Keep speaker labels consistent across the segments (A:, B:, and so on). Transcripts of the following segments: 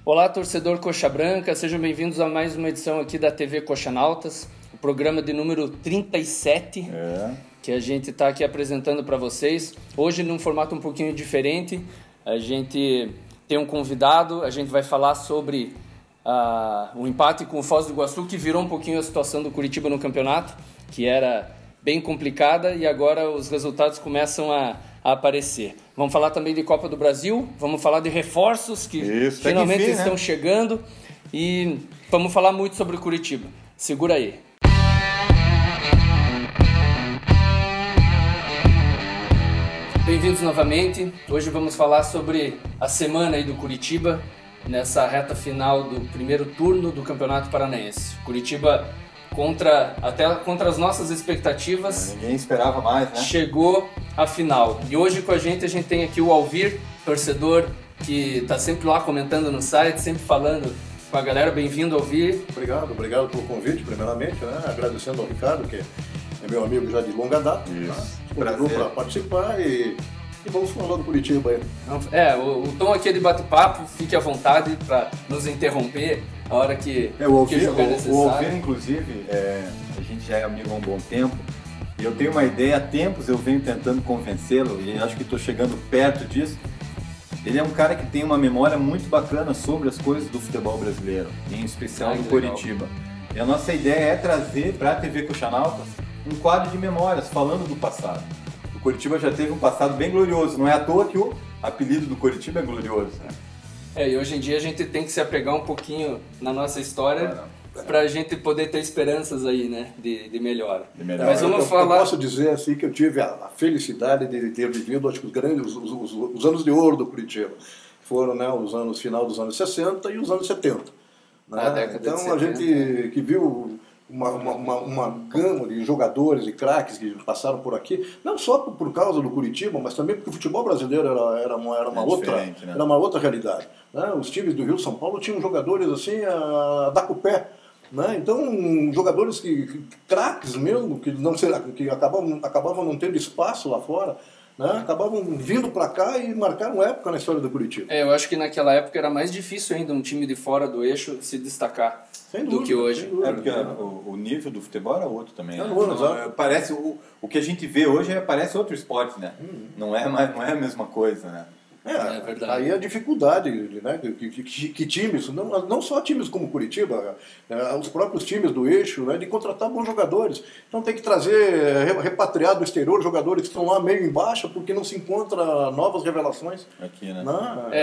A: Olá, torcedor Coxa Branca, sejam bem-vindos a mais uma edição aqui da TV Coxanautas, o programa de número 37, que a gente está aqui apresentando para vocês. Hoje num formato um pouquinho diferente, a gente tem um convidado, a gente vai falar sobre o empate com o Foz do Iguaçu, que virou um pouquinho a situação do Curitiba no campeonato, que era bem complicada e agora os resultados começam a aparecer. Vamos falar também de Copa do Brasil, vamos falar de reforços que finalmente estão chegando e vamos falar muito sobre o Curitiba. Segura aí. Bem-vindos novamente. Hoje vamos falar sobre a semana aí do Curitiba, nessa reta final do primeiro turno do Campeonato Paranaense. Curitiba contra as nossas expectativas.
B: Ninguém esperava mais, né?
A: Chegou à final. E hoje com a gente tem aqui o Alvir, torcedor que está sempre lá comentando no site, sempre falando com a galera. Bem-vindo, Alvir.
C: Obrigado pelo convite, primeiramente, né? Agradecendo ao Ricardo, que é meu amigo já de longa data.
B: Isso.
C: Convidou para participar e vamos falar do Curitiba aí.
A: O tom aqui é de bate-papo, fique à vontade para nos interromper a hora que jogar necessário.
B: O Alvir, inclusive, a gente já é amigo há um bom tempo, e eu tenho uma ideia, há tempos eu venho tentando convencê-lo, e acho que estou chegando perto disso. Ele é um cara que tem uma memória muito bacana sobre as coisas do futebol brasileiro, em especial do Curitiba. E a nossa ideia é trazer para a TV Coxanautas um quadro de memórias, falando do passado. O Curitiba já teve um passado bem glorioso, não é à toa que o apelido do Curitiba é glorioso, né?
A: E hoje em dia a gente tem que se apegar um pouquinho na nossa história para a gente poder ter esperanças aí, né, de melhora.
C: Mas eu posso dizer assim que eu tive a felicidade de ter vivido, acho que os anos de ouro do Curitiba. Foram, né, os anos final dos anos 60 e os anos 70. Né? Então a gente que viu uma gama de jogadores e craques que passaram por aqui, não só por causa do Curitiba, mas também porque o futebol brasileiro era uma outra realidade. Né? Os times do Rio São Paulo tinham jogadores assim a dar com o pé. Né? Então, jogadores craques mesmo, que acabavam não tendo espaço lá fora, né? Acabavam vindo para cá e marcaram época na história do Curitiba.
A: Eu acho que naquela época era mais difícil ainda um time de fora do eixo se destacar do que hoje.
B: Porque o nível do futebol era outro também. Né? Parece, o que a gente vê hoje parece outro esporte, né? Não é a mesma coisa, né?
A: É verdade.
C: Aí a dificuldade, né, que times, não só times como Curitiba, os próprios times do eixo, né, de contratar bons jogadores. Então tem que trazer, repatriar do exterior jogadores que estão lá meio embaixo, porque não se encontra novas revelações.
B: Aqui, né?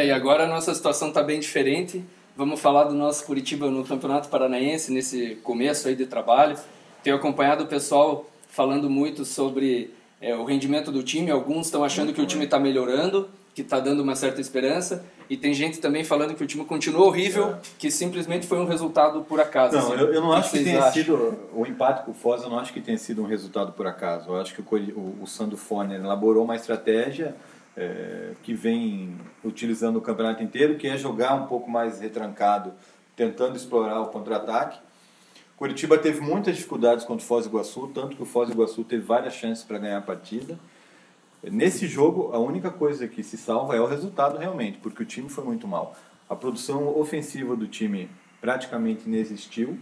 A: E agora a nossa situação está bem diferente. Vamos falar do nosso Curitiba no Campeonato Paranaense, nesse começo aí de trabalho. Tenho acompanhado o pessoal falando muito sobre o rendimento do time. Alguns estão achando que o time está melhorando, que está dando uma certa esperança, e tem gente também falando que o time continua horrível, que simplesmente foi um resultado por acaso.
B: Não, eu não acho que tenha sido o empate com o Foz, eu não acho que tenha sido um resultado por acaso. Eu acho que o Sandro Forner elaborou uma estratégia que vem utilizando o campeonato inteiro, que é jogar um pouco mais retrancado, tentando explorar o contra-ataque. Curitiba teve muitas dificuldades contra o Foz do Iguaçu, tanto que o Foz do Iguaçu teve várias chances para ganhar a partida. Nesse jogo, a única coisa que se salva é o resultado realmente, porque o time foi muito mal. A produção ofensiva do time praticamente inexistiu,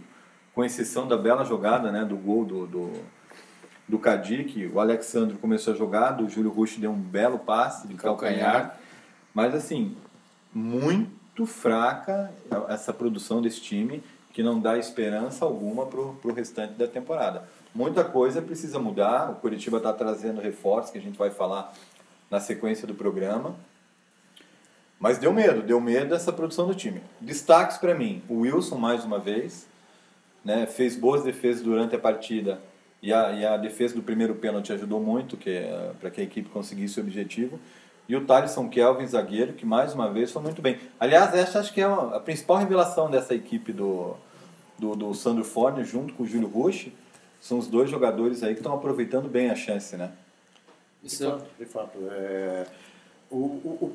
B: com exceção da bela jogada, né, do gol do Cadic. O Alexandre começou a jogar, o Júlio Rush deu um belo passe de calcanhar. Mas assim, muito fraca essa produção desse time, que não dá esperança alguma para o restante da temporada. Muita coisa precisa mudar, o Curitiba está trazendo reforços que a gente vai falar na sequência do programa, mas deu medo essa produção do time. Destaques para mim, o Wilson mais uma vez, né, fez boas defesas durante a partida e a defesa do primeiro pênalti ajudou muito para que a equipe conseguisse o objetivo, e o Thalisson Kelvin, zagueiro, que mais uma vez foi muito bem. Aliás, essa acho que é a principal revelação dessa equipe do Sandro Forner junto com o Júlio Rush. São os dois jogadores aí que estão aproveitando bem a chance, né?
C: De fato. O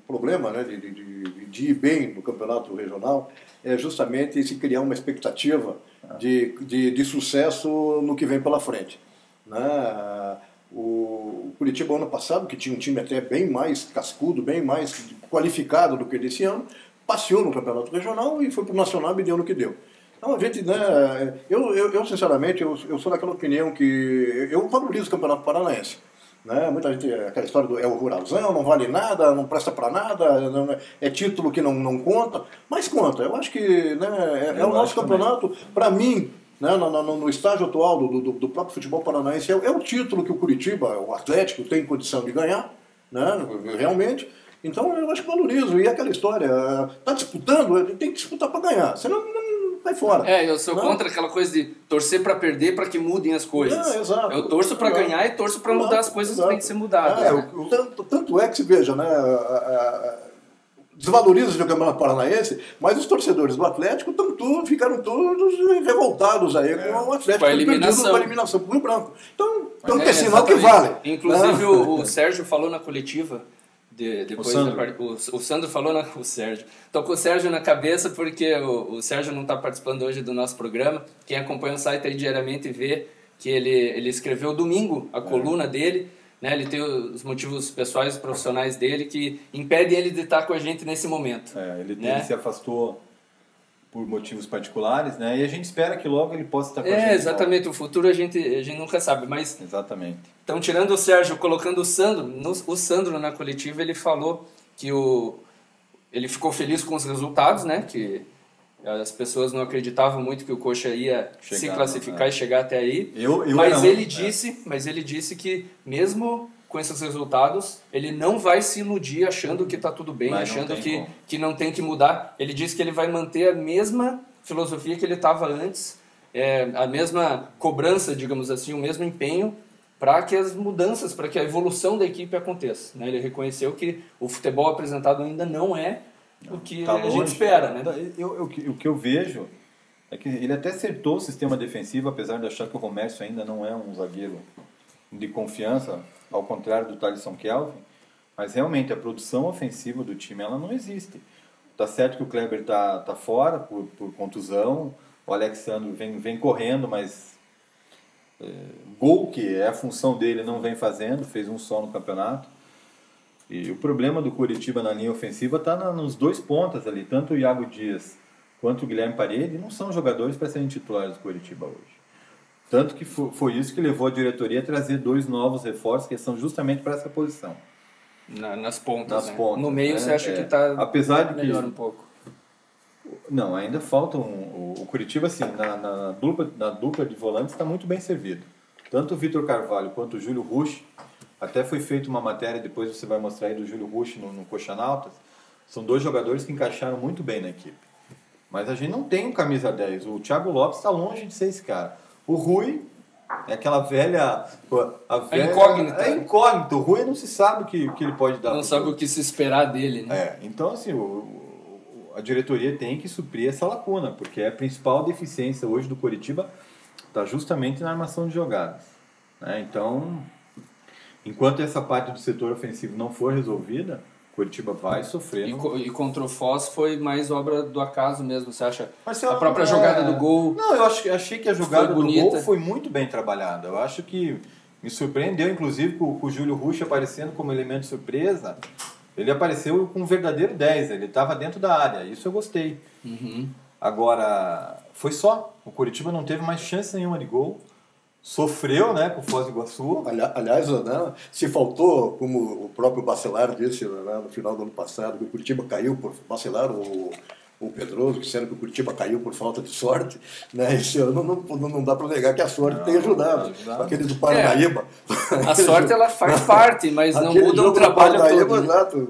C: problema, né, de ir bem no campeonato regional é justamente se criar uma expectativa de sucesso no que vem pela frente. Né? O Curitiba ano passado, que tinha um time até bem mais cascudo, bem mais qualificado do que desse ano, passeou no campeonato regional e foi para o nacional e me deu no que deu. Então a gente, né, eu sinceramente, eu sou daquela opinião que eu valorizo o campeonato paranaense. Né? Muita gente, aquela história do é o ruralzão, não vale nada, não presta para nada, não, é título que não conta, mas conta. Eu acho que, né, é o nosso campeonato, para mim, né, no estágio atual do próprio futebol paranaense, é o título que o Curitiba, o Atlético, tem condição de ganhar, né, realmente. Então eu acho que valorizo. E aquela história, está disputando, tem que disputar para ganhar, senão não vai fora.
A: Eu sou contra aquela coisa de torcer para perder para que mudem as coisas.
C: Exato.
A: Eu torço para ganhar e torço para mudar as coisas que têm que ser mudadas.
C: Tanto é que se veja, né, desvaloriza o campeonato paranaense, mas os torcedores do Atlético ficaram todos revoltados aí com o Atlético,
A: com a eliminação
C: pro Rio Branco. Então é sinal que vale.
A: Inclusive o Sérgio falou na coletiva. O Sandro falou o Sérgio. Tô com o Sérgio na cabeça porque o Sérgio não está participando hoje do nosso programa. Quem acompanha o site aí diariamente vê que ele escreveu domingo a coluna dele, né? Ele tem os motivos pessoais e profissionais dele que impedem ele de estar com a gente nesse momento.
B: Ele se afastou por motivos particulares, né? E a gente espera que logo ele possa estar com a gente.
A: Exatamente. O futuro a gente nunca sabe, mas...
B: Exatamente.
A: Então, tirando o Sérgio, colocando o Sandro, o Sandro na coletiva, ele falou que ele ficou feliz com os resultados, né? Que as pessoas não acreditavam muito que o Coxa ia se classificar e chegar até aí. Mas ele disse que mesmo com esses resultados, ele não vai se iludir achando que está tudo bem, achando que não tem que mudar. Ele disse que ele vai manter a mesma filosofia que ele estava antes, a mesma cobrança, digamos assim, o mesmo empenho para que as mudanças, para que a evolução da equipe aconteça. Né? Ele reconheceu que o futebol apresentado ainda não é o que a gente espera. Né?
B: O que eu vejo é que ele até acertou o sistema defensivo, apesar de achar que o Romércio ainda não é um zagueiro de confiança, ao contrário do Thalisson Kelvin, mas realmente a produção ofensiva do time ela não existe. Tá certo que o Kleber tá fora por contusão, o Alexandre vem correndo, mas gol, que é a função dele, não vem fazendo, fez um só no campeonato. E o problema do Curitiba na linha ofensiva está nos dois pontas ali, tanto o Iago Dias quanto o Guilherme Parede não são jogadores para serem titulares do Curitiba hoje. Tanto que foi isso que levou a diretoria a trazer 2 novos reforços que são justamente para essa posição.
A: Nas pontas, né?
B: Pontas,
A: no meio,
B: né?
A: Você acha que está melhor um pouco?
B: Não, ainda falta o Curitiba, assim, na dupla de volantes está muito bem servido. Tanto o Vitor Carvalho quanto o Júlio Rusch, até foi feita uma matéria, depois você vai mostrar aí do Júlio Rusch no Coxanautas, são 2 jogadores que encaixaram muito bem na equipe. Mas a gente não tem um camisa 10, o Thiago Lopes está longe de ser esse cara. O Rui é aquela velha...
A: incógnita.
B: É incógnito. O Rui não se sabe o que ele pode dar.
A: Não sabe o que se esperar dele, né?
B: Então, assim, a diretoria tem que suprir essa lacuna, porque a principal deficiência hoje do Coritiba está justamente na armação de jogadas. Né? Então, enquanto essa parte do setor ofensivo não for resolvida, Curitiba vai sofrer.
A: E contra o Foz foi mais obra do acaso mesmo, você acha? A própria jogada do gol.
B: Não, eu achei que a jogada do gol foi muito bem trabalhada. Eu acho que me surpreendeu, inclusive, com o Júlio Rusch aparecendo como elemento surpresa. Ele apareceu com um verdadeiro 10, ele estava dentro da área, isso eu gostei. Agora, foi só. O Curitiba não teve mais chance nenhuma de gol. Sofreu, né, com o Foz do Iguaçu.
C: Aliás, né, se faltou, como o próprio Bacelar disse, né, no final do ano passado, que o Curitiba caiu por Bacelar, o Pedroso, dizendo que o Curitiba caiu por falta de sorte, né, esse ano não dá para negar que a sorte tem ajudado. Aquele do Paranaíba.
A: A sorte ela faz parte, mas não muda o trabalho todo.
C: Exato,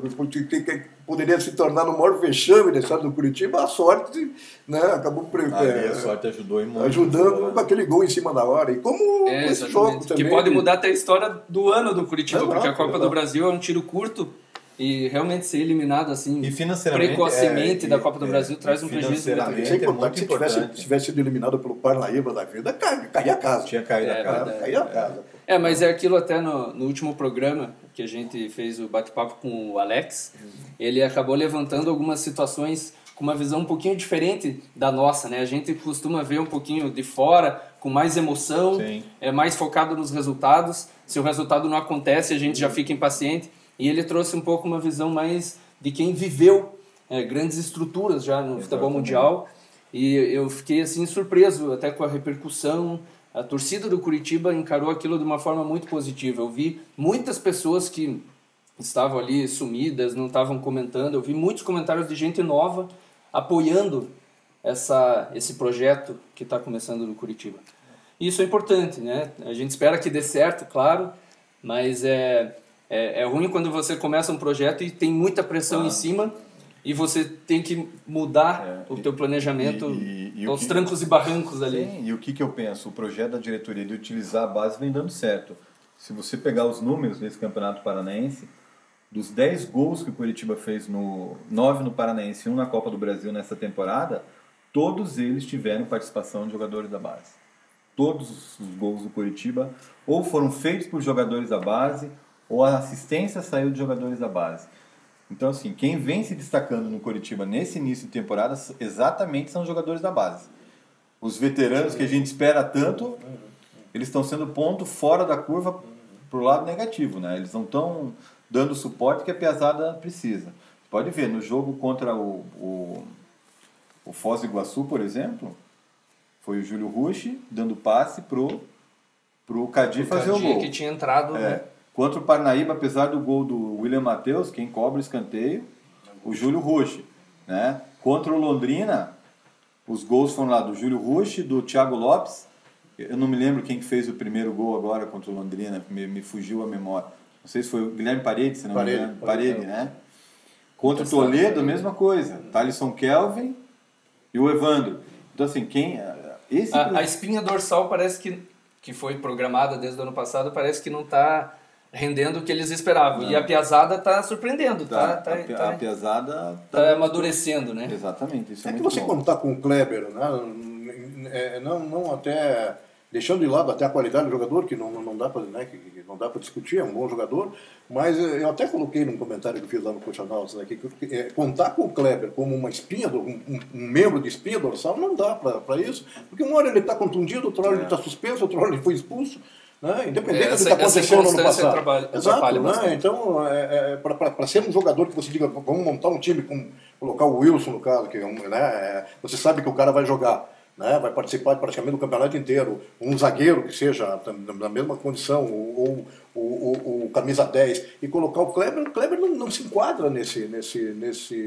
C: poderia se tornar no maior vexame da história do Curitiba, a sorte, né, acabou
B: a sorte ajudou muito,
C: ajudando com aquele gol em cima da hora. E como esse jogo também,
A: que pode mudar até a história do ano do Curitiba, porque a Copa do Brasil é um tiro curto e realmente ser eliminado assim precocemente da Copa do Brasil traz um prejuízo.
C: Se tivesse sido eliminado pelo Parnaíba da vida, caía a casa.
B: Tinha caído a casa.
C: Caía a casa.
A: Mas é aquilo até no último programa que a gente fez o bate-papo com o Alex, ele acabou levantando algumas situações com uma visão um pouquinho diferente da nossa, né? A gente costuma ver um pouquinho de fora, com mais emoção, é mais focado nos resultados. Se o resultado não acontece, a gente já fica impaciente. E ele trouxe um pouco uma visão mais de quem viveu grandes estruturas já no futebol mundial, e eu fiquei assim surpreso até com a repercussão. A torcida do Curitiba encarou aquilo de uma forma muito positiva. Eu vi muitas pessoas que estavam ali sumidas, não estavam comentando, eu vi muitos comentários de gente nova apoiando esse projeto que está começando no Curitiba. Isso é importante, né? A gente espera que dê certo, claro, mas é ruim quando você começa um projeto e tem muita pressão em cima e você tem que mudar o teu planejamento aos trancos e barrancos ali.
B: Sim, e o que eu penso? O projeto da diretoria de utilizar a base vem dando certo. Se você pegar os números desse Campeonato Paranaense, dos 10 gols que o Curitiba fez, 9 no Paranaense e 1 na Copa do Brasil nessa temporada, todos eles tiveram participação de jogadores da base. Todos os gols do Curitiba ou foram feitos por jogadores da base ou a assistência saiu de jogadores da base. Então, assim, quem vem se destacando no Curitiba nesse início de temporada exatamente são os jogadores da base. Os veteranos que a gente espera tanto, eles estão sendo ponto fora da curva pro lado negativo, né? Eles não estão dando o suporte que a Piazada precisa. Pode ver, no jogo contra o Foz do Iguaçu, por exemplo, foi o Júlio Rushi dando passe pro Cadi fazer o gol.
A: Que tinha entrado...
B: Contra o Parnaíba, apesar do gol do William Matheus, quem cobra o escanteio, o Júlio Rushi, né? Contra o Londrina, os gols foram lá do Júlio Rushi, do Thiago Lopes. Eu não me lembro quem fez o primeiro gol agora contra o Londrina, me fugiu a memória. Não sei se foi o Guilherme Paredes, se não me engano. Parede, né? Contra o Toledo, a mesma coisa. Thalisson Kelvin e o Evandro. Então, assim,
A: a espinha dorsal parece que foi programada desde o ano passado, parece que não está rendendo o que eles esperavam. Não. E a Piazada está surpreendendo.
B: A Piazada
A: está amadurecendo, né?
B: Exatamente. Isso
C: é que você contar com o Kleber, né? Não até... Deixando de lado até a qualidade do jogador, que não dá para, né, que não dá para discutir, é um bom jogador, mas eu até coloquei num comentário que eu fiz lá no Coachanautas, né, que contar com o Kleber como uma espinha, um membro de espinha dorsal, não dá para isso, porque uma hora ele está contundido, outra hora ele está suspenso, outra hora ele foi expulso, né, independente do que está acontecendo no ano passado. Exato, né? Então, para ser um jogador que você diga, vamos montar um time, colocar o Wilson no caso, que você sabe que o cara vai jogar, né, vai participar praticamente do campeonato inteiro, um zagueiro que seja na mesma condição, ou o camisa 10, e colocar o Kleber não se enquadra nesse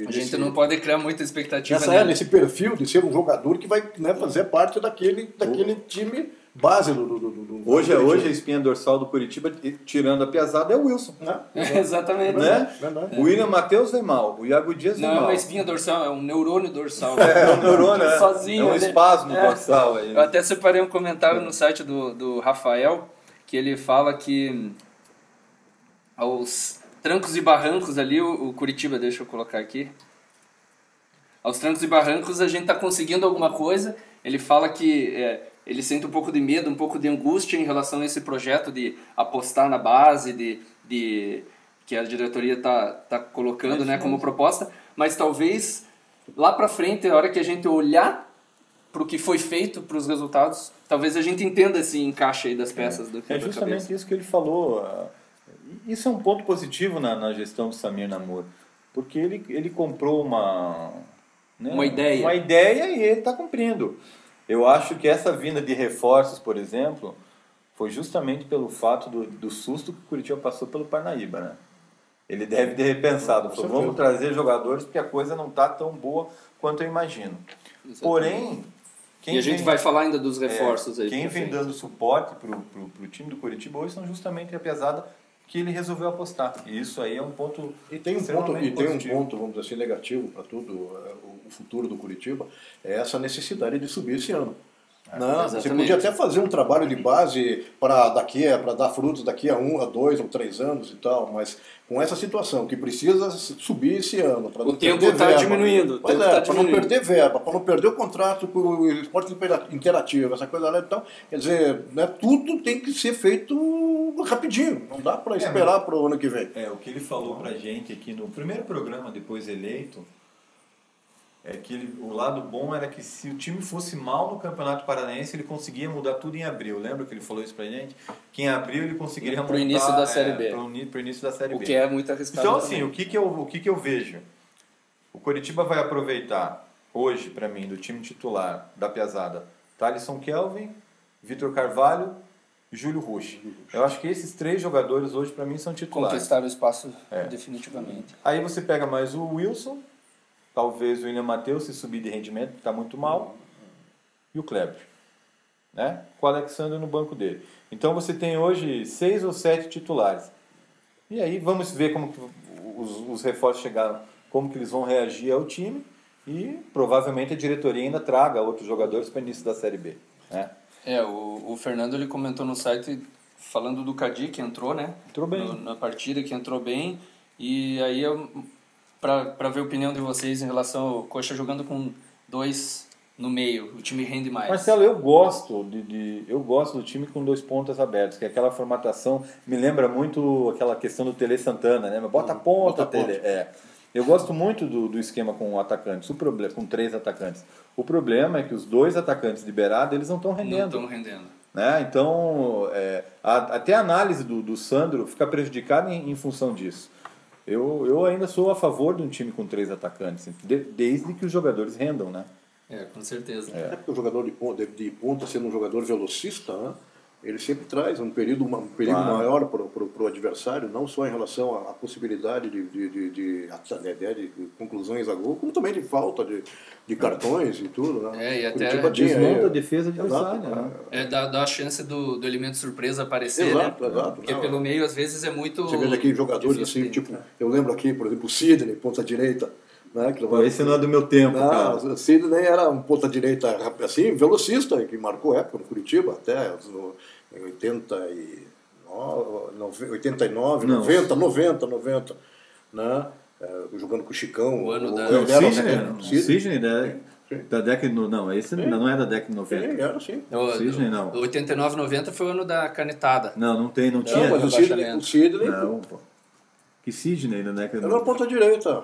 A: a gente não pode criar muita expectativa
C: nesse perfil de ser um jogador que vai, né, fazer parte daquele time base do
B: hoje a espinha dorsal do Curitiba, tirando a Piazada, é o Wilson.
A: Exatamente.
B: Né? O William Matheus vem mal, o Iago Dias vem mal.
A: Não é uma espinha dorsal, é um neurônio dorsal.
B: É um neurônio,
A: sozinho,
B: é um espasmo dorsal.
A: Eu até separei um comentário no site do Rafael, que ele fala que aos trancos e barrancos ali, o Curitiba, deixa eu colocar aqui, aos trancos e barrancos a gente está conseguindo alguma coisa. Ele fala que ele sente um pouco de medo, um pouco de angústia em relação a esse projeto de apostar na base, que a diretoria tá colocando, né, como proposta, mas talvez lá para frente, a hora que a gente olhar para o que foi feito, para os resultados, talvez a gente entenda esse encaixe aí das peças do
B: É justamente isso que ele falou. Isso é um ponto positivo na gestão do Samir Namor, porque ele comprou uma ideia e ele está cumprindo. Eu acho que essa vinda de reforços, por exemplo, foi justamente pelo fato do susto que o Curitiba passou pelo Parnaíba, né? Ele deve ter repensado, falou, vamos trazer jogadores porque a coisa não está tão boa quanto eu imagino. Exatamente. Porém...
A: a gente vai falar ainda dos reforços aí.
B: Quem vem dando suporte para o time do Curitiba hoje são justamente a Piazada, que ele resolveu apostar. E isso aí é um ponto...
C: E tem um ponto, vamos dizer assim, negativo para tudo, o futuro do Curitiba, é essa necessidade de subir esse ano. Você podia até fazer um trabalho de base para dar frutos daqui a 1, a 2 ou 3 anos e tal, mas com essa situação que precisa subir esse ano.
A: O tempo está diminuindo.
C: Para não perder verba, para não perder o contrato com o esporte interativo, essa coisa lá e tal. Quer dizer, né, tudo tem que ser feito rapidinho, não dá para esperar para o ano que vem.
B: O que ele falou para a gente aqui no primeiro programa, depois eleito, é que o lado bom era que se o time fosse mal no Campeonato Paranaense, ele conseguia mudar tudo em abril. Lembra que ele falou isso pra gente? Que em abril ele conseguiria montar...
A: Pro início da Série B.
B: Pro início da Série B.
A: O que é muito arriscado.
B: Então, assim, o que eu vejo? O Coritiba vai aproveitar hoje, para mim, do time titular da Piazada, Thalisson Kelvin, Vitor Carvalho e Júlio Rush. Eu acho que esses 3 jogadores hoje, para mim, são titulares.
A: Conquistaram o espaço definitivamente.
B: Aí você pega mais o Wilson, talvez o William Matheus, se subir de rendimento, que está muito mal, e o Kleber, né? Com o Alexandre no banco dele. Então você tem hoje 6 ou 7 titulares. E aí vamos ver como que os reforços chegaram, como que eles vão reagir ao time, e provavelmente a diretoria ainda traga outros jogadores para o início da Série B, né?
A: O Fernando ele comentou no site falando do Cadi, que entrou, né?
B: Entrou bem.
A: Na partida, que entrou bem. E aí, para ver a opinião de vocês em relação ao Coxa jogando com 2 no meio, o time rende mais.
B: Marcelo, eu gosto do time com 2 pontas abertos, que é aquela formatação, me lembra muito aquela questão do Tele Santana, né? Bota a ponta, Tele. Eu gosto muito do esquema com atacantes, com 3 atacantes. O problema é que os 2 atacantes liberados, eles não estão rendendo.
A: Não estão rendendo.
B: Né? Então, até a análise do Sandro fica prejudicada em função disso. Eu ainda sou a favor de um time com 3 atacantes, desde que os jogadores rendam, né?
A: Com certeza.
C: Porque o jogador de ponta, sendo um jogador velocista, né? Ele sempre traz um perigo maior para o adversário, não só em relação à possibilidade de conclusões a gol, como também de falta de cartões e tudo. Né?
A: E até
B: desmonta a defesa adversária. Né?
A: Dá a chance do elemento surpresa aparecer,
C: exato,
A: né?
C: Exato.
A: Porque pelo meio, às vezes, é muito...
C: Você vê aqui jogadores assim, tipo, eu lembro aqui, por exemplo, o Sidney, ponta direita. Né,
B: esse não é do meu tempo, cara.
C: O Sidney era um ponta-direita assim, velocista, que marcou época no Curitiba, até em 89, 90, né? Jogando com o Chicão.
A: O ano
B: o Sidney, né? Da década não, esse não é da década de 90.
C: Sim, era sim.
A: O Sidney não. 89, 90 foi o ano da canetada.
B: Não tinha.
C: Mas o Sidney
B: não, pô. Que Sidney, né?
C: Era ponta direita.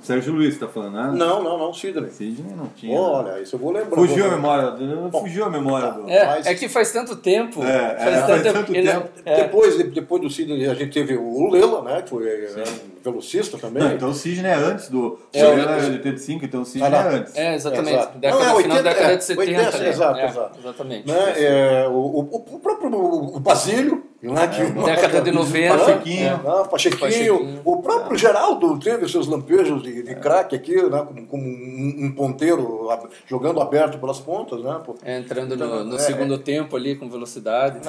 B: Sérgio Luiz tá falando, né?
C: Não, Sidney.
B: Sidney não tinha.
C: Olha, isso eu vou lembrar.
B: Fugiu a memória.
A: É que faz tanto tempo. Faz tanto tempo.
C: Depois do Sidney, a gente teve o Lela, né? Que foi velocista também.
B: Não, então o Sidney é antes do... O Lela é de 85, então o Sidney é antes.
A: Exatamente. Final da década de 70.
C: Exato.
A: Exatamente.
C: O próprio Basílio,
A: década de 90.
C: Pachequinho. O próprio Geraldo teve seus lampejos de craque aqui, né, como um ponteiro jogando aberto pelas pontas. Né,
A: entrando no segundo tempo ali com velocidade.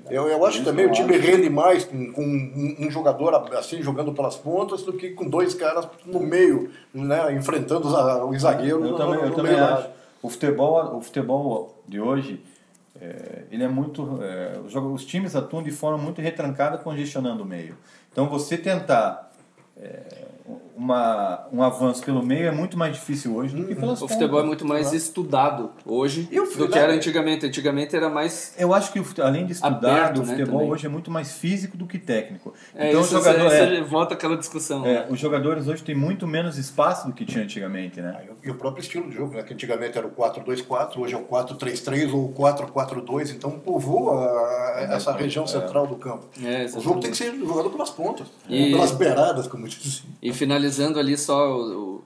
C: Eu acho que também o time rende mais com um jogador assim jogando pelas pontas do que com 2 caras no meio, né, enfrentando os zagueiros.
B: Eu também acho. O futebol de hoje... ele é muito... os times atuam de forma muito retrancada, congestionando o meio. Então você tentar um avanço pelo meio é muito mais difícil hoje do que pelas pontas.
A: O futebol é muito mais estudado hoje do que era antigamente. Antigamente era mais...
B: Eu acho que além de estudado, o futebol hoje é muito mais físico do que técnico. Então o jogador
A: volta aquela discussão.
B: Os jogadores hoje têm muito menos espaço do que tinha antigamente, né?
C: E o próprio estilo de jogo, né? Que antigamente era o 4-2-4, hoje é o 4-3-3 ou o 4-4-2, então povoa essa região central do campo. O jogo tem que ser jogado pelas pontas, pelas beiradas, como dizem.
A: E finalizando ali só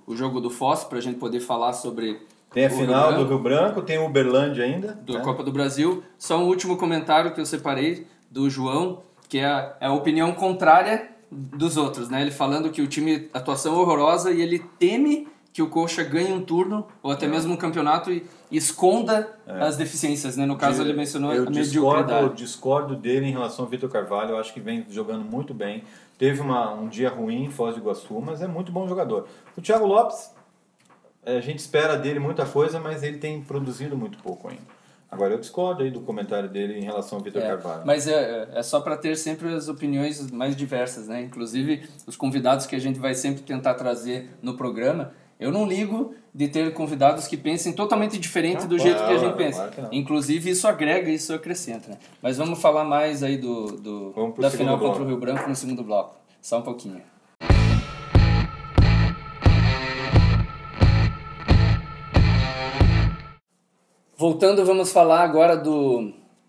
A: o jogo do Foz, para a gente poder falar sobre...
B: Tem a final do Rio Branco, tem o Uberlândia ainda.
A: Copa do Brasil. Só um último comentário que eu separei do João, que é a opinião contrária dos outros, né? Ele falando que o time, atuação horrorosa, e ele teme que o Coxa ganhe um turno, ou até mesmo um campeonato, e esconda as deficiências, né? No caso, ele mencionou a mediocridade.
B: Eu discordo dele em relação ao Vitor Carvalho, eu acho que vem jogando muito bem. Teve um dia ruim em Foz do Iguaçu, mas é muito bom jogador. O Thiago Lopes, a gente espera dele muita coisa, mas ele tem produzido muito pouco ainda. Agora, eu discordo aí do comentário dele em relação ao Vitor Carvalho.
A: Mas é só para ter sempre as opiniões mais diversas, né? Inclusive, os convidados que a gente vai sempre tentar trazer no programa, eu não ligo de ter convidados que pensem totalmente diferente do jeito que a gente pensa. Claro. Inclusive, isso agrega, isso acrescenta, né? Mas vamos falar mais aí da final contra o Rio Branco no segundo bloco. Só um pouquinho. Voltando, vamos falar agora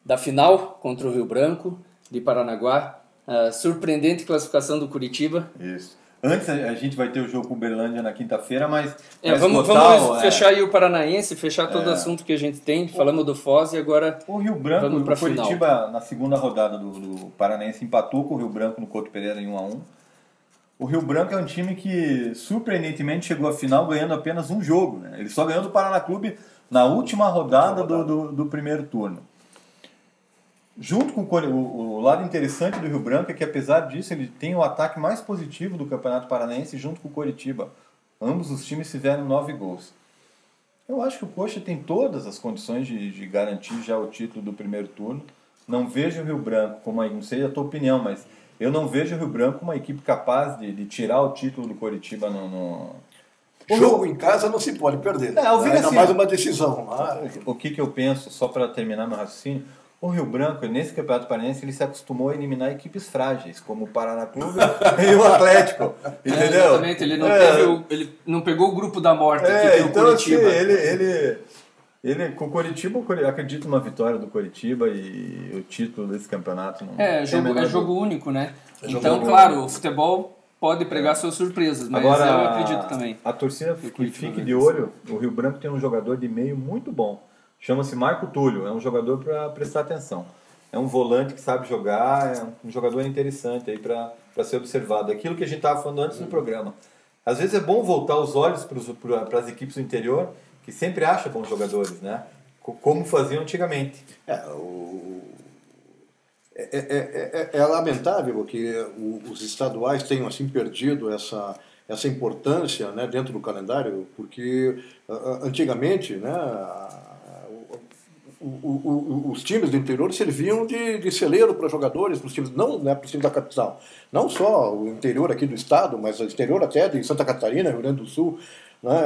A: da final contra o Rio Branco, de Paranaguá. A surpreendente classificação do Curitiba.
B: Isso. Antes a gente vai ter o jogo com o Uberlândia na quinta-feira, mas...
A: Vamos fechar aí o Paranaense, fechar todo o assunto que a gente tem. Falamos do Foz e agora
B: o Rio Branco,
A: vamos para
B: o Coritiba, na segunda rodada do Paranaense, empatou com o Rio Branco no Couto Pereira em 1-1. O Rio Branco é um time que, surpreendentemente, chegou à final ganhando apenas um jogo, né? Ele só ganhou do Paraná Clube na última rodada do primeiro turno. Junto com o lado interessante do Rio Branco é que, apesar disso, ele tem o ataque mais positivo do Campeonato Paranaense junto com o Coritiba. Ambos os times fizeram 9 gols. Eu acho que o Coxa tem todas as condições de garantir já o título do primeiro turno. Não vejo o Rio Branco como, não sei a tua opinião, mas eu não vejo o Rio Branco como uma equipe capaz de tirar o título do Coritiba no...
C: Jogo em casa não se pode perder. Ainda
B: assim,
C: mais uma decisão.
B: O que eu penso, só para terminar meu raciocínio, o Rio Branco, nesse Campeonato Paranaense, ele se acostumou a eliminar equipes frágeis, como o Paraná Clube e o Atlético. Entendeu?
A: Exatamente, ele não pegou o grupo da morte.
B: Então, Coritiba. Assim, ele com o Coritiba, eu acredito numa vitória do Coritiba e o título desse campeonato. Não
A: é jogo único, né? Então, claro, o futebol pode pregar suas surpresas, mas agora, eu acredito também.
B: A torcida que fique de olho, o Rio Branco tem um jogador de meio muito bom. Chama-se Marco Túlio, é um jogador para prestar atenção. É um volante que sabe jogar, é um jogador interessante aí para ser observado. Aquilo que a gente estava falando antes do programa. Às vezes é bom voltar os olhos para as equipes do interior, que sempre acham bons jogadores, né? Como faziam antigamente.
C: É lamentável que os estaduais tenham assim perdido essa importância, né, dentro do calendário, porque antigamente, né, os times do interior serviam de celeiro para jogadores, para os times, não, né, para os times da capital. Não só o interior aqui do estado, mas o interior até de Santa Catarina, Rio Grande do Sul. Né,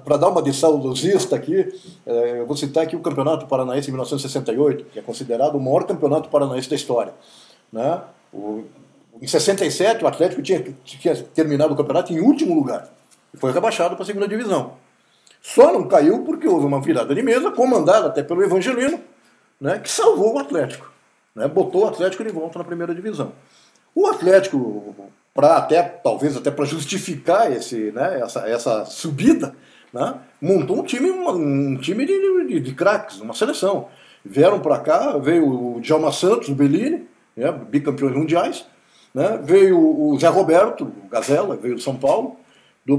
C: para dar uma de saudosista aqui, eu vou citar aqui o Campeonato Paranaense de 1968, que é considerado o maior campeonato paranaense da história. Né? Em 67, o Atlético tinha terminado o campeonato em último lugar e foi rebaixado para a segunda divisão. Só não caiu porque houve uma virada de mesa, comandada até pelo Evangelino, né, que salvou o Atlético, né, botou o Atlético de volta na primeira divisão. O Atlético, talvez até para justificar essa subida, né, montou um time de craques, uma seleção. Vieram para cá, veio o Djalma Santos, o Bellini, né, bicampeões mundiais, né, veio o Zé Roberto, o Gazela, veio de São Paulo.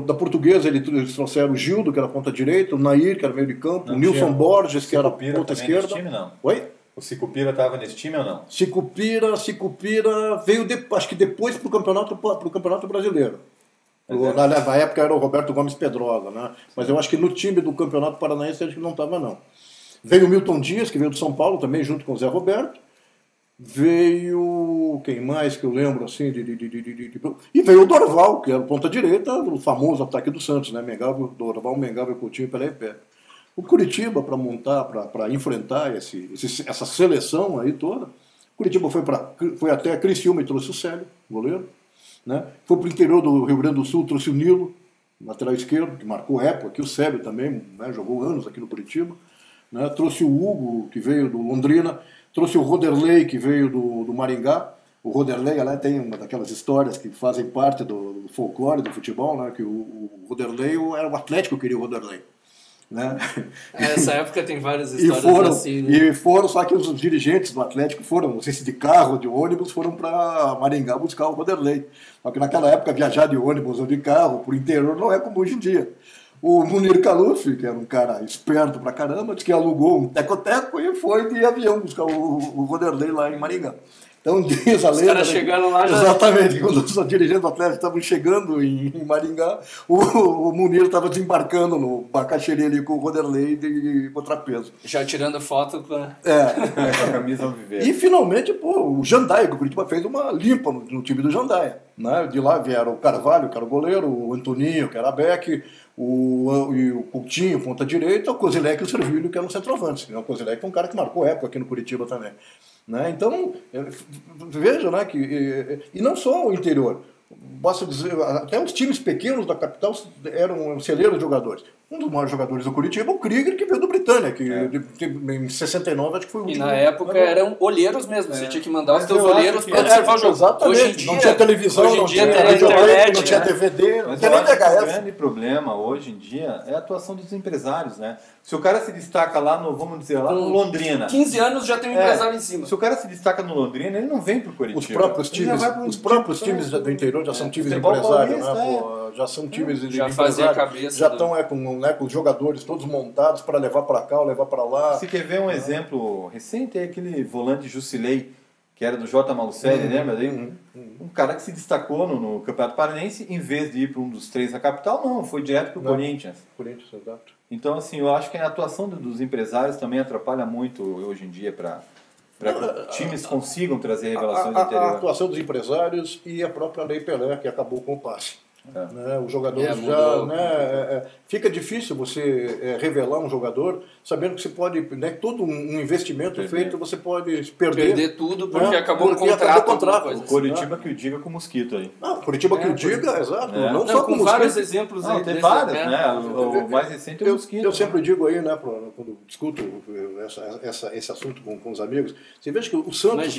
C: Da Portuguesa eles trouxeram o Gildo, que era ponta direita, o Nair, que era meio de campo, o Nilson Borges, que era ponta esquerda.
B: Time, não.
C: Oi?
B: O Sicupira estava nesse time ou não?
C: Sicupira veio, acho que depois para o Campeonato Brasileiro. Na época era o Roberto Gomes Pedrosa, né? Mas eu acho que no time do Campeonato Paranaense acho que não estava, não. Veio o Milton Dias, que veio de São Paulo também, junto com o Zé Roberto. Veio... quem mais que eu lembro assim? E veio o Dorval, que era ponta direita, o famoso ataque do Santos, né? Dorval, Mengável, Coutinho e Pelé. O Curitiba, para montar, para enfrentar essa seleção aí toda, o Curitiba foi até a Criciúma e trouxe o Célio, goleiro. Né? Foi para o interior do Rio Grande do Sul, trouxe o Nilo, lateral esquerdo, que marcou época aqui, o Célio também, né? Jogou anos aqui no Curitiba. Né? Trouxe o Hugo, que veio do Londrina. Trouxe o Roderley, que veio do Maringá. O Roderley tem uma daquelas histórias que fazem parte do folclore do futebol, né? Que o Roderley era o Atlético que queria o Roderley. Né?
A: Nessa época tem várias histórias assim. Né?
C: E foram, só que os dirigentes do Atlético foram, não sei se de carro ou de ônibus, foram para Maringá buscar o Roderley. Só que naquela época viajar de ônibus ou de carro por interior não é como hoje em dia. O Munir Caluf, que era um cara esperto pra caramba, disse que alugou um teco-teco e foi de avião buscar o Roderley lá em Maringá. Então diz a lenda... Os
A: caras chegaram lá já...
C: Exatamente, quando os dirigentes do Atlético estavam chegando em Maringá, o Munir estava desembarcando no Bacaxeri ali com o Roderley de contrapeso.
A: Já tirando foto com a
B: camisa ao viver.
C: E finalmente, o Jandaia, que o Curitiba fez uma limpa no time do Jandaia. Né? De lá vieram o Carvalho, que era o goleiro, o Antoninho, que era back, o Coutinho, ponta direita, o Kozilek e o Servilho, que eram centroavantes. O Kozilek é um cara que marcou época aqui no Curitiba também. Né? Então, veja, né, e não só o interior, posso dizer, até os times pequenos da capital eram celeiros de jogadores. Um dos maiores jogadores do Curitiba, o Krieger, que veio do Britânia, que em 69 acho que foi o último.
A: E na época eram olheiros mesmo, você tinha que mandar os teus olheiros para observar o jogo.
C: Exatamente,
A: hoje em dia,
C: não tinha televisão,
A: hoje em
C: não
A: dia
C: tinha
A: tem internet,
C: não tinha DVD, não
B: Mas
C: tinha
B: eu
C: nem
B: acho que o
C: VHS.
B: grande problema hoje em dia é a atuação dos empresários, né? Se o cara se destaca lá no, vamos dizer, lá no Londrina.
A: 15 anos já tem um empresário em cima.
B: Se o cara se destaca no Londrina, ele não vem pro Curitiba.
C: Os próprios times do interior já são times empresários, né? Já são times de
A: já fazem a cabeça.
C: Já estão com os jogadores todos montados para levar para cá ou levar para lá.
B: Se quer ver um exemplo recente, é aquele volante Jusilei, que era do J. Malucelli, lembra daí? Um cara que se destacou no Campeonato Paranense, em vez de ir para um dos 3 da capital, não, foi direto para o Corinthians.
C: Corinthians, exato.
B: Então, assim, eu acho que a atuação dos empresários também atrapalha muito hoje em dia para que times consigam trazer revelações do interior.
C: A atuação dos empresários e a própria Lei Pelé, que acabou com o passe. Né? Os jogadores fica difícil você revelar um jogador sabendo que você pode, né, todo um investimento feito, você pode perder
A: tudo porque acabou o contrato.
B: O Curitiba que o diga com o Mosquito aí.
C: Curitiba que o diga, exato. Não só
A: com vários exemplos aí.
B: Tem vários, né? O mais recente é o Mosquito.
C: Eu sempre digo aí, né, quando discuto esse assunto com os amigos, você veja que o Santos...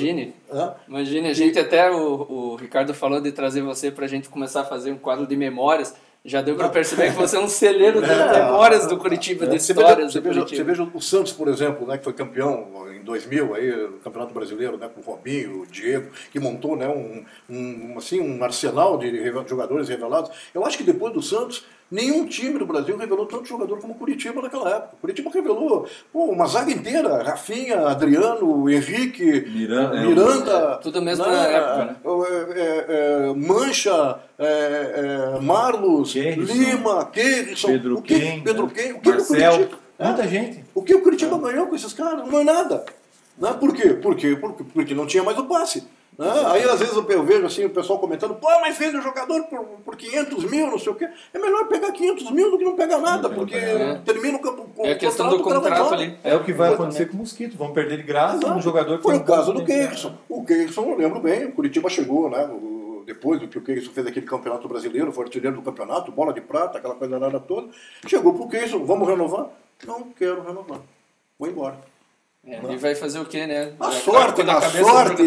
A: Imagine, a gente até, o Ricardo falou de trazer você pra gente começar a fazer um quadro de memórias. Já deu para perceber que você é um celeiro de memórias do Curitiba, de histórias do Curitiba.
C: Você veja o Santos, por exemplo, né, que foi campeão em 2000 aí, no Campeonato Brasileiro, né, com o Robinho, o Diego, que montou, né, um arsenal de jogadores revelados. Eu acho que depois do Santos, nenhum time do Brasil revelou tanto jogador como o Curitiba naquela época. O Curitiba revelou uma zaga inteira, Rafinha, Adriano, Henrique, Miranda.
A: Tudo a mesma época, né?
C: Mancha, Marlos, Lima, Keirson,
B: Pedro Quem,
C: Marcel,
B: muita gente.
C: O que o Curitiba ganhou com esses caras? Não é nada. Né? Por quê? Porque não tinha mais o passe. Aí às vezes eu vejo assim, o pessoal comentando, mas fez o jogador por 500 mil, não sei o quê. É melhor pegar 500 mil do que não pegar nada, porque termina o campo.
A: É a questão do contrato ali.
B: É o que vai acontecer com o Mosquito, vão perder de graça um jogador que
C: foi o caso do Keirson. O Keirson, eu lembro bem, o Curitiba chegou, né? Depois do que o Keirson fez aquele campeonato brasileiro, foi artilheiro do campeonato, bola de prata, aquela coisa nada toda. Chegou pro Keirson, vamos renovar? Não quero renovar, vou embora.
A: E vai fazer o quê, né?
C: A sorte,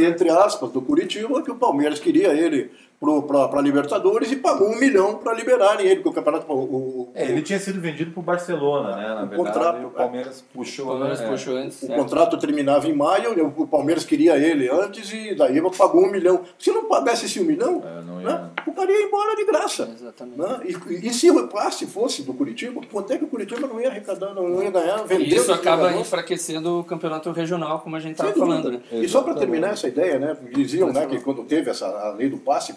C: entre aspas, do Curitiba, que o Palmeiras queria ele para Libertadores e pagou 1 milhão para liberarem ele, porque o campeonato...
B: ele tinha sido vendido para o Barcelona, né? Na verdade, o Palmeiras puxou.
C: Antes. O contrato terminava em maio, o Palmeiras queria ele antes e daí pagou 1 milhão. Se não pagasse esse 1 milhão, o cara ia embora de graça.
A: Exatamente.
C: Né? E se o passe fosse do Curitiba, quanto é que o Curitiba não ia arrecadar, não ia ganhar, vendendo?
A: E isso acaba enfraquecendo o campeonato regional, como a gente estava falando. Né?
C: E só para terminar essa ideia, né? Diziam, né, que quando teve a lei do passe,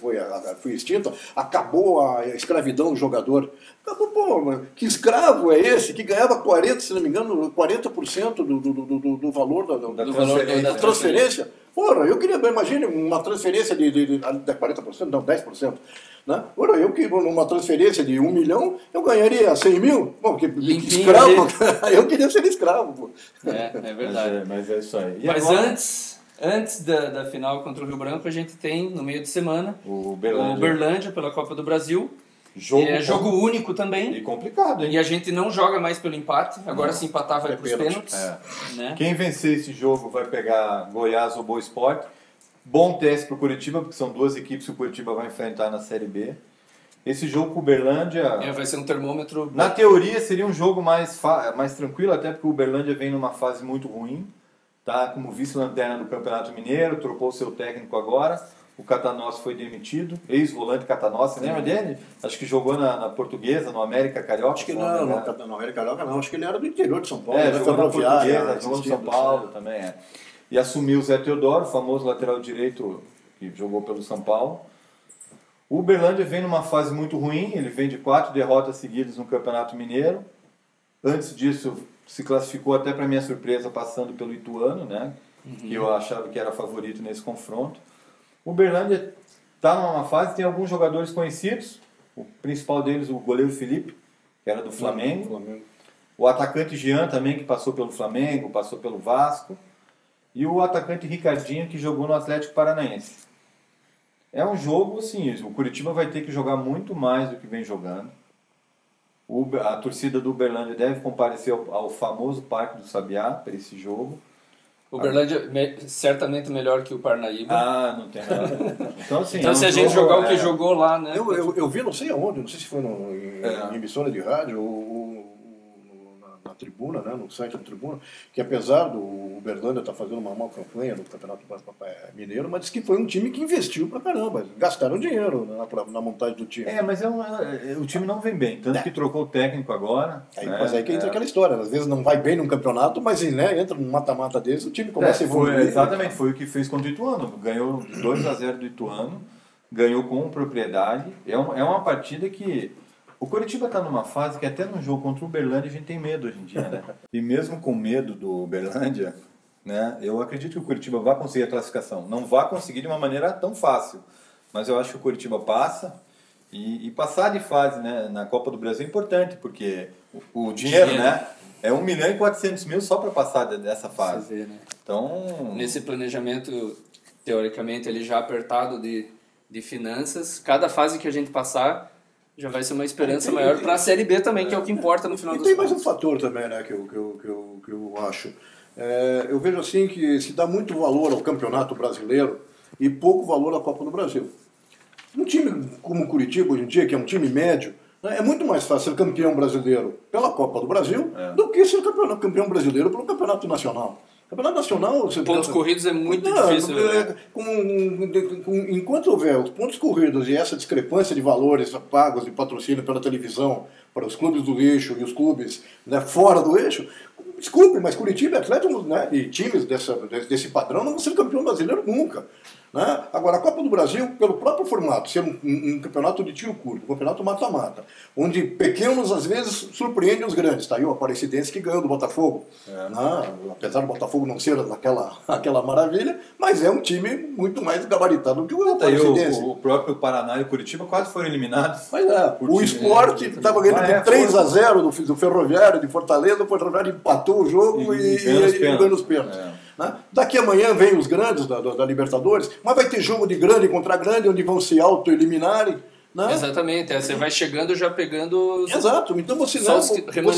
C: foi extinta, acabou a escravidão do jogador. Acabou, que escravo é esse que ganhava 40%, se não me engano, 40% do valor da transferência? Ora, eu queria, imagine uma transferência de 40%, não, 10%. Né? Ora, numa transferência de 1 milhão, eu ganharia 100 mil. Bom, que escravo, eu queria ser escravo. Pô.
A: É verdade.
B: Mas é isso aí.
A: Mas agora... Antes da final contra o Rio Branco, a gente tem, no meio de semana, o Uberlândia pela Copa do Brasil. Jogo único também.
B: E complicado, hein?
A: E a gente não joga mais pelo empate. Agora se empatar vai para os pênaltis. Né?
B: Quem vencer esse jogo vai pegar Goiás ou Boa Esporte. Bom teste para o Curitiba, porque são 2 equipes que o Curitiba vai enfrentar na Série B. Esse jogo com o Uberlândia...
A: vai ser um termômetro...
B: Na teoria seria um jogo mais tranquilo, até porque o Uberlândia vem numa fase muito ruim. Tá como vice-lanterna do Campeonato Mineiro, trocou seu técnico agora. O Catanossi foi demitido, ex-volante Catanossi, lembra dele? Acho que jogou na Portuguesa, no América Carioca.
C: Acho que não, no América Carioca não, acho que ele era do interior de São Paulo.
B: Jogou na Portuguesa, jogou no São Paulo também. E assumiu o Zé Teodoro, famoso lateral direito que jogou pelo São Paulo. O Uberlândia vem numa fase muito ruim, ele vem de 4 derrotas seguidas no Campeonato Mineiro. Antes disso, se classificou até para minha surpresa passando pelo Ituano, né? Que eu achava que era favorito nesse confronto. O Uberlândia está numa fase, tem alguns jogadores conhecidos, o principal deles o goleiro Felipe, que era do Flamengo. O atacante Jean também, que passou pelo Flamengo, passou pelo Vasco, e o atacante Ricardinho, que jogou no Atlético Paranaense. É um jogo, assim, o Curitiba vai ter que jogar muito mais do que vem jogando. O a torcida do Uberlândia deve comparecer ao famoso Parque do Sabiá para esse jogo.
A: O Uberlândia certamente melhor que o Parnaíba.
B: Não tem nada. Então, assim,
A: então se a gente jogar o que jogou lá, né?
C: Eu vi não sei aonde, não sei se foi em emissora de rádio ou na tribuna, né, no site da tribuna, que apesar do Uberlândia estar fazendo uma mal campanha no Campeonato Mineiro, mas disse que foi um time que investiu pra caramba, gastaram dinheiro na montagem do time.
B: Mas o time não vem bem, tanto que trocou o técnico agora.
C: Mas aí que entra aquela história, às vezes não vai bem num campeonato, mas entra num mata-mata desse, o time começa a evoluir.
B: Exatamente, foi o que fez contra o Ituano, ganhou 2-0 do Ituano, ganhou com propriedade, é uma partida que o Coritiba está numa fase que até no jogo contra o Uberlândia a gente tem medo hoje em dia, né? E mesmo com medo do Uberlândia, né, eu acredito que o Coritiba vai conseguir a classificação. Não vai conseguir de uma maneira tão fácil, mas eu acho que o Coritiba passa. E passar de fase, né, na Copa do Brasil é importante, porque o dinheiro, né, é 1.400.000 só para passar dessa fase.
A: Você vê, né?
B: Então,
A: nesse planejamento, teoricamente, ele já apertado de finanças, cada fase que a gente passar já vai ser uma esperança maior para a Série B também, que é o que importa no final dos
C: contos. E tem mais um fator também, né, que eu acho. Eu vejo assim que se dá muito valor ao Campeonato Brasileiro e pouco valor à Copa do Brasil. Um time como o Curitiba hoje em dia, que é um time médio, né, é muito mais fácil ser campeão brasileiro pela Copa do Brasil do que ser campeão brasileiro pelo Campeonato Nacional. Campeonato Nacional...
A: Pontos corridos é muito difícil.
C: Enquanto houver os pontos corridos e essa discrepância de valores pagos de patrocínio pela televisão para os clubes do eixo e os clubes, né, fora do eixo, desculpe, mas Curitiba e Atlético, né, e times desse padrão não vão ser campeão brasileiro nunca. Né? Agora, a Copa do Brasil, pelo próprio formato, ser um campeonato de tiro curto, um campeonato mata-mata, onde pequenos às vezes surpreendem os grandes. Está aí o Aparecidense que ganhou do Botafogo. Né? Apesar do Botafogo não ser aquela maravilha, mas é um time muito mais gabaritado do que o Aparecidense.
B: O próprio Paraná e o Curitiba quase foram eliminados.
C: Mas o Sport estava ganhando de 3-0 do Ferroviário de Fortaleza, o Ferroviário empatou o jogo e ganhou os pênaltis. Né? Daqui amanhã vem os grandes da Libertadores, mas vai ter jogo de grande contra grande, onde vão se auto-eliminarem. Né?
A: Exatamente, você vai chegando já pegando os...
C: Exato, então você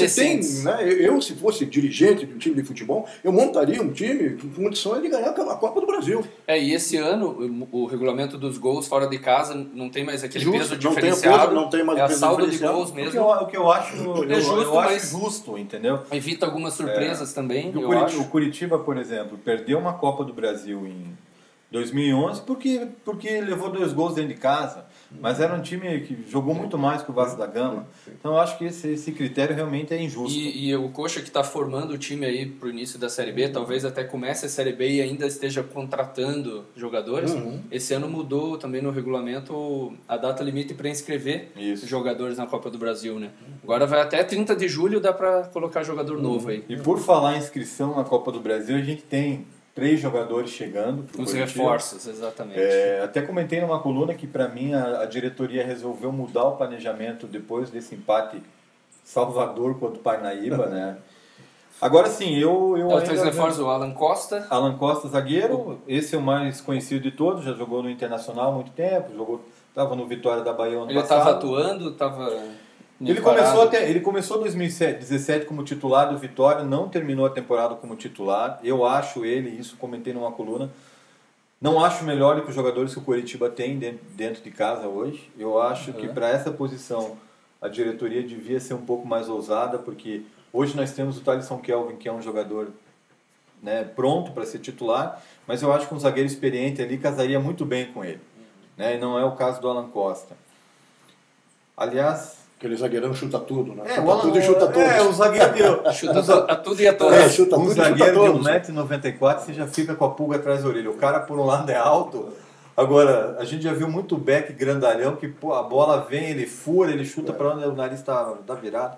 C: tem, né, eu se fosse dirigente de um time de futebol, eu montaria um time com condições de ganhar a Copa do Brasil.
A: E esse ano o regulamento dos gols fora de casa não tem mais aquele peso diferenciado,
C: não tem mais
A: a saldo de gols mesmo.
B: O que eu acho justo, entendeu?
A: Evita algumas surpresas também.
B: O Curitiba, por exemplo, perdeu uma Copa do Brasil em 2011 porque levou 2 gols dentro de casa. Mas era um time que jogou muito mais que o Vasco da Gama. Então eu acho que esse critério realmente é injusto.
A: E o Coxa que está formando o time aí para o início da Série B, talvez até comece a Série B e ainda esteja contratando jogadores. Esse ano mudou também no regulamento a data limite para inscrever jogadores na Copa do Brasil, né? Agora vai até 30 de julho, dá para colocar jogador novo aí.
B: E por falar em inscrição na Copa do Brasil, a gente tem 3 jogadores chegando.
A: Os reforços, exatamente.
B: Até comentei numa coluna que, para mim, a diretoria resolveu mudar o planejamento depois desse empate Salvador contra o Parnaíba, né? Agora sim,
A: os 3 reforços, o Alan Costa.
B: Alan Costa, zagueiro. Esse é o mais conhecido de todos, já jogou no Internacional há muito tempo, estava no Vitória da Bahia ano passado.
A: Ele estava atuando, estava...
B: Ele começou 2017 como titular do Vitória, não terminou a temporada como titular. Eu acho isso comentei numa coluna, não acho melhor do que os jogadores que o Coritiba tem dentro de casa hoje. Eu acho que para essa posição a diretoria devia ser um pouco mais ousada, porque hoje nós temos o Thalisson Kelvin, que é um jogador, né, pronto para ser titular, mas eu acho que um zagueiro experiente ali casaria muito bem com ele, né, e não é o caso do Alan Costa. Aliás...
C: Aquele zagueirão chuta tudo, né?
B: Chuta tudo e chuta todos.
C: O zagueiro
A: chuta a tudo e a todos.
C: Chuta
B: um
C: tudo
B: zagueiro
C: e chuta todos.
B: de 1,94m, você já fica com a pulga atrás da orelha. O cara, por um lado, é alto. Agora, a gente já viu muito back grandalhão, que a bola vem, ele fura, ele chuta para onde o nariz está virado.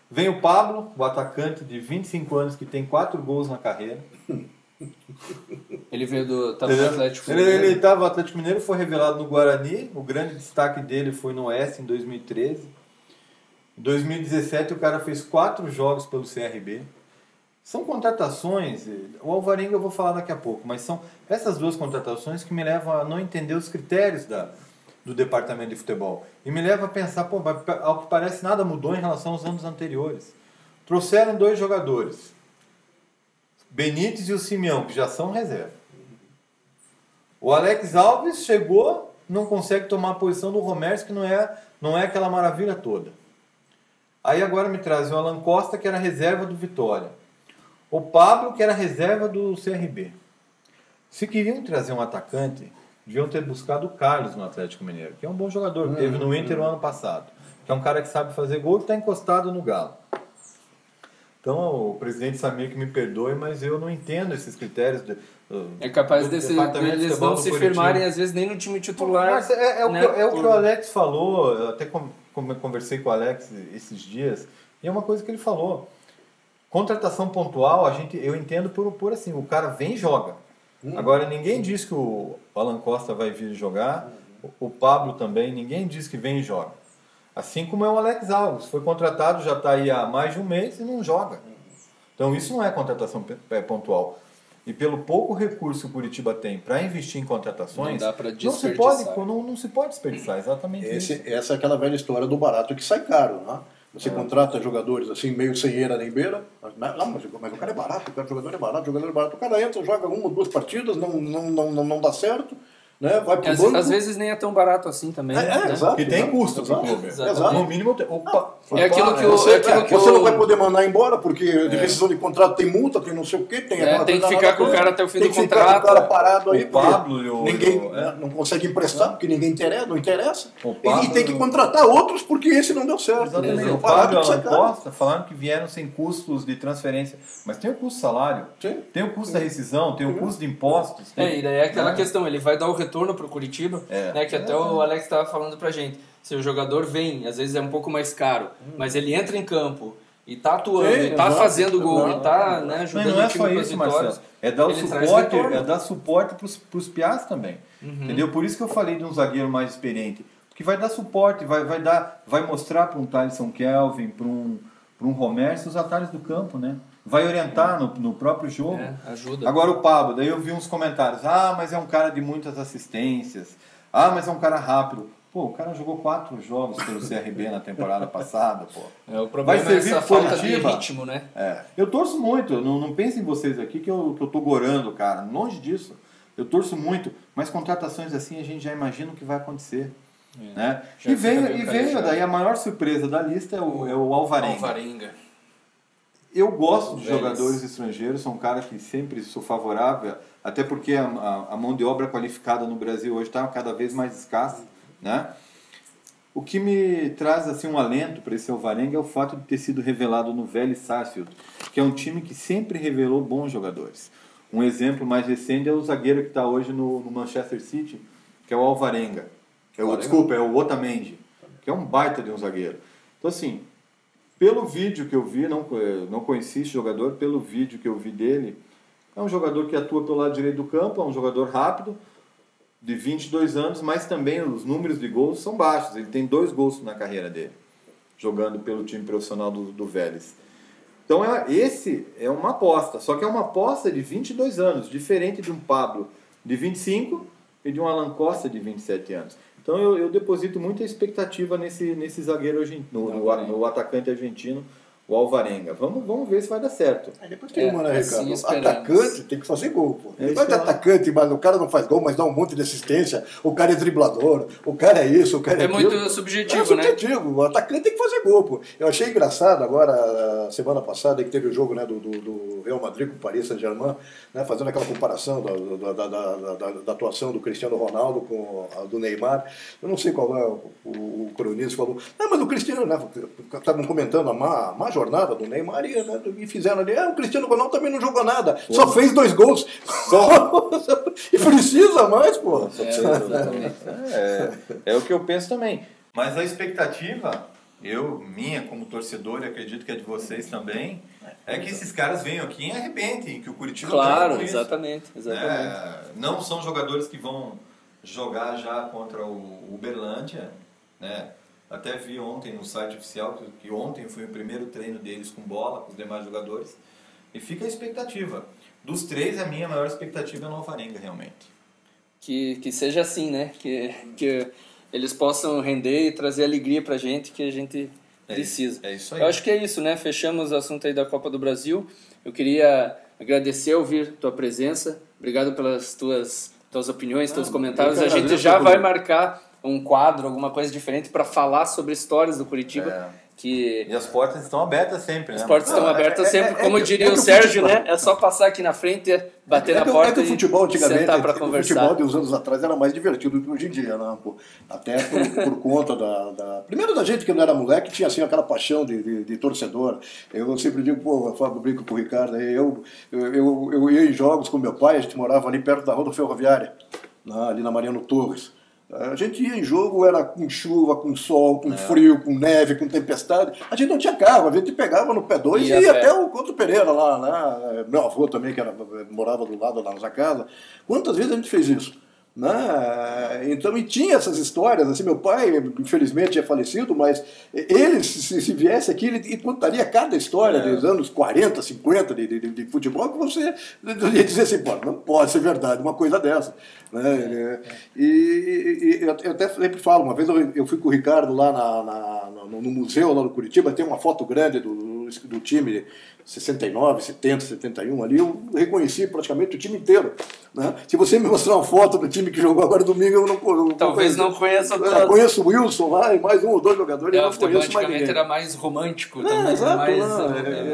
B: Vem o Pablo, o atacante de 25 anos, que tem 4 gols na carreira.
A: Ele veio do Atlético
B: Mineiro. Ele estava no Atlético Mineiro, foi revelado no Guarani. O grande destaque dele foi no Oeste, em 2013. Em 2017 o cara fez 4 jogos pelo CRB. São contratações, o Alvarenga eu vou falar daqui a pouco, mas são essas 2 contratações que me levam a não entender os critérios do departamento de futebol. E me leva a pensar, pô, ao que parece nada mudou em relação aos anos anteriores. Trouxeram 2 jogadores, Benítez e o Simeão, que já são reserva. O Alex Alves chegou, não consegue tomar a posição do Romero, que não é aquela maravilha toda. Aí agora me traz o Alan Costa, que era reserva do Vitória. O Pablo, que era reserva do CRB. Se queriam trazer um atacante, deviam ter buscado o Carlos no Atlético Mineiro, que é um bom jogador, que teve no Inter no ano passado. Que é um cara que sabe fazer gol e está encostado no Galo. Então, o presidente Samir que me perdoe, mas eu não entendo esses critérios.
A: É capaz deles não se firmarem, às vezes, nem no time titular. Mas
B: o que o Alex falou, eu até conversei com o Alex esses dias, e é uma coisa que ele falou. Contratação pontual, eu entendo por assim, o cara vem e joga. Agora, ninguém diz que o Alan Costa vai vir jogar, o Pablo também, ninguém diz que vem e joga. Assim como é o Alex Alves, foi contratado, já está aí há mais de um mês e não joga. Então isso não é contratação pontual. E pelo pouco recurso que o Curitiba tem para investir em contratações,
A: não dá para desperdiçar.
B: Não se pode desperdiçar, exatamente isso.
C: Essa é aquela velha história do barato que sai caro, né? Você contrata jogadores assim, meio sem eira nem beira, mas o cara é barato, o jogador é barato, o cara entra, joga 1 ou 2 partidas, não dá certo. Né? Vai pro banco.
A: Às vezes nem é tão barato assim também. Né?
C: Exato.
B: Que tem custo pro clube.
C: No
B: mínimo tem.
C: Você não vai poder mandar embora, porque de rescisão de contrato tem multa, tem não sei o quê,
A: tem que ficar com o cara até o fim do contrato.
C: Tem que ficar com o cara parado aí.
B: O Pablo
C: ninguém não consegue emprestar, porque ninguém não interessa. E tem que contratar outros, porque esse não deu certo.
B: Exatamente. O Pablo e o Alan Costa falaram que vieram sem custos de transferência. Mas tem o custo de salário, tem o custo da rescisão, tem o custo de impostos.
A: E daí é aquela questão, ele vai dar o retorno pro Curitiba, né, que até o Alex estava falando pra gente. Se o jogador vem, às vezes é um pouco mais caro, mas ele entra em campo e tá atuando, e tá fazendo gol, e tá, né, ajudando
B: não é
A: o time
B: só isso, Marcelo. É dar suporte pros piás também. Entendeu? Por isso que eu falei de um zagueiro mais experiente. Porque vai dar suporte, vai mostrar para um Thaleson Kelvin, para um Romero, os atalhos do campo, né? Vai orientar no próprio jogo.
A: Ajuda.
B: Agora o Pablo, daí eu vi uns comentários. Mas é um cara de muitas assistências. Mas é um cara rápido. Pô, o cara jogou 4 jogos pelo CRB na temporada passada, pô.
A: O problema é essa falta de ritmo, né?
B: Eu torço muito. Não pensem vocês aqui que eu tô gorando o cara. Longe disso. Eu torço muito. Mas contratações assim a gente já imagina o que vai acontecer. Né? E veio daí a maior surpresa da lista é o Alvarenga. Eu gosto de jogadores estrangeiros, sou um cara que sempre sou favorável, até porque a mão de obra qualificada no Brasil hoje está cada vez mais escassa, né? O que me traz assim, um alento para esse Alvarenga é o fato de ter sido revelado no Vélez Sarsfield, que é um time que sempre revelou bons jogadores. Um exemplo mais recente é o zagueiro que está hoje no Manchester City, que é o Alvarenga. É o Otamendi, que é um baita de um zagueiro. Então assim, pelo vídeo que eu vi, não conheci esse jogador, pelo vídeo que eu vi dele, é um jogador que atua pelo lado direito do campo, é um jogador rápido, de 22 anos, mas também os números de gols são baixos. Ele tem 2 gols na carreira dele, jogando pelo time profissional do Vélez. Então esse é uma aposta, só que é uma aposta de 22 anos, diferente de um Pablo de 25 e de um Alan Costa de 27 anos. Então eu deposito muita expectativa nesse zagueiro argentino, no atacante argentino, o Alvarenga. Vamos ver se vai dar certo.
C: Aí depois tem uma, né, Ricardo? O atacante tem que fazer gol, pô. Ele vai de atacante, mas o cara não faz gol, mas dá um monte de assistência. O cara é driblador, o cara é isso, o cara é aquilo.
A: Muito subjetivo, né?
C: O atacante tem que fazer gol, pô. Eu achei engraçado agora, semana passada, que teve o jogo, né, do Real Madrid com o Paris Saint-Germain, né, fazendo aquela comparação da atuação do Cristiano Ronaldo com a do Neymar. Eu não sei qual é o cronista falou. Mas o Cristiano, né, estavam comentando a má jornada do Neymar e fizeram ali, o Cristiano Ronaldo também não jogou nada, só fez 2 gols. E precisa mais, pô.
B: É o que eu penso também. Mas a expectativa, minha como torcedor, e acredito que é de vocês também, é que esses caras venham aqui e arrebentem, que o Curitiba...
A: Claro, exatamente.
B: Não são jogadores que vão jogar já contra o Uberlândia, né? Até vi ontem no site oficial que ontem foi o primeiro treino deles com bola, com os demais jogadores. E fica a expectativa. Dos 3, a minha maior expectativa é no Alvarenga, realmente.
A: Que seja assim, né? Que eles possam render e trazer alegria pra gente, que a gente precisa.
B: É isso aí.
A: Eu acho que é isso, né? Fechamos o assunto aí da Copa do Brasil. Eu queria agradecer, ouvir tua presença. Obrigado pelas tuas opiniões, teus comentários. A gente já vai marcar um quadro, alguma coisa diferente para falar sobre histórias do Curitiba.
B: E as portas estão abertas sempre, né?
A: As portas estão abertas sempre, como diria o Sérgio, né? É só passar aqui na frente, bater na porta
C: o futebol,
A: e sentar para conversar.
C: O futebol de uns anos atrás era mais divertido do que hoje em dia, né? Até por conta primeiro da gente que não era moleque, tinha assim aquela paixão de torcedor. Eu sempre digo, eu brinco com o Ricardo, eu ia em jogos com meu pai, a gente morava ali perto da Roda Ferroviária, ali na Mariano Torres. A gente ia em jogo, era com chuva, com sol, com frio, com neve, com tempestade. A gente não tinha carro, a gente pegava no pé 2 e ia até o Couto Pereira lá, né? Meu avô também, que morava do lado da nossa casa. Quantas vezes a gente fez isso? Né? Então, e tinha essas histórias, assim, meu pai infelizmente é falecido, mas ele se viesse aqui, ele contaria cada história dos anos 40, 50 de futebol, que você ia dizer assim, pô, não pode ser verdade uma coisa dessa, né? E eu até sempre falo, uma vez eu fui com o Ricardo lá no museu lá no Curitiba, tem uma foto grande do time 69, 70, 71 ali, eu reconheci praticamente o time inteiro, né? Se você me mostrar uma foto do time que jogou agora domingo, eu não
A: talvez não conheça todos.
C: Eu conheço o Wilson lá e mais um ou dois jogadores, eu não conheço mais ninguém.
A: Era mais romântico também.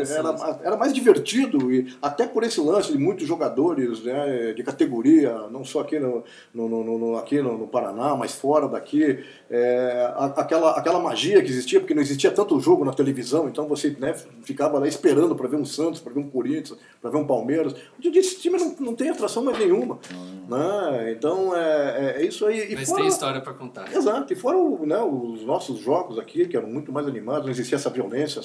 C: Exato, era mais divertido, e até por esse lance de muitos jogadores, né, de categoria, não só aqui no Paraná, mas fora daqui, aquela magia que existia, porque não existia tanto jogo na televisão, então você, né, ficava lá esperando para ver um Santos, para ver um Corinthians, para ver um Palmeiras. Hoje em dia esse time não tem atração mais nenhuma. Né? Então é isso aí.
A: Mas tem história para contar.
C: Exato. E fora os nossos jogos aqui, que eram muito mais animados, não existia essa violência,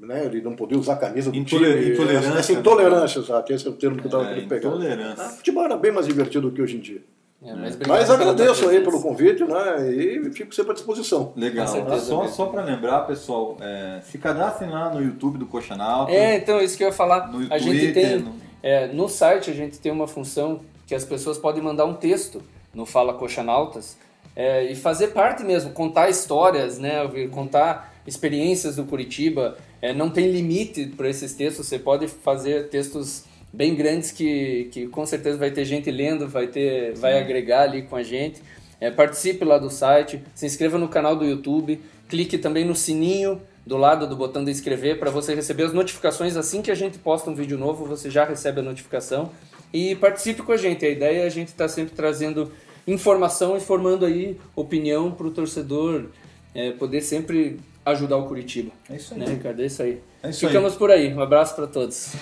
C: né, de não poder usar a camisa do time.
B: Intolerância.
C: Essa intolerância, exato. Esse é o termo que eu estava querendo pegar.
B: Intolerância.
C: O futebol era bem mais divertido do que hoje em dia.
A: Mas
C: agradeço aí pelo convite, né? E fico sempre à disposição.
B: Legal. Só para lembrar, pessoal, se cadastrem lá no YouTube do Coxanalta.
A: Então, isso que eu ia falar.
B: No
A: a
B: Twitter,
A: gente tem, no site a gente tem uma função que as pessoas podem mandar um texto no Fala Coxanautas e fazer parte mesmo, contar histórias, né? Contar experiências do Curitiba. Não tem limite para esses textos, você pode fazer textos bem grandes que com certeza vai ter gente lendo, vai agregar ali com a gente. Participe lá do site, se inscreva no canal do YouTube, clique também no sininho do lado do botão de inscrever para você receber as notificações. Assim que a gente posta um vídeo novo, você já recebe a notificação. E participe com a gente, a ideia é a gente estar sempre trazendo informação e formando aí opinião para o torcedor poder sempre ajudar o Curitiba.
B: É isso aí.
A: Né, Ricardo? É isso aí.
B: É isso
A: Ficamos
B: aí.
A: por aí. Um abraço para todos.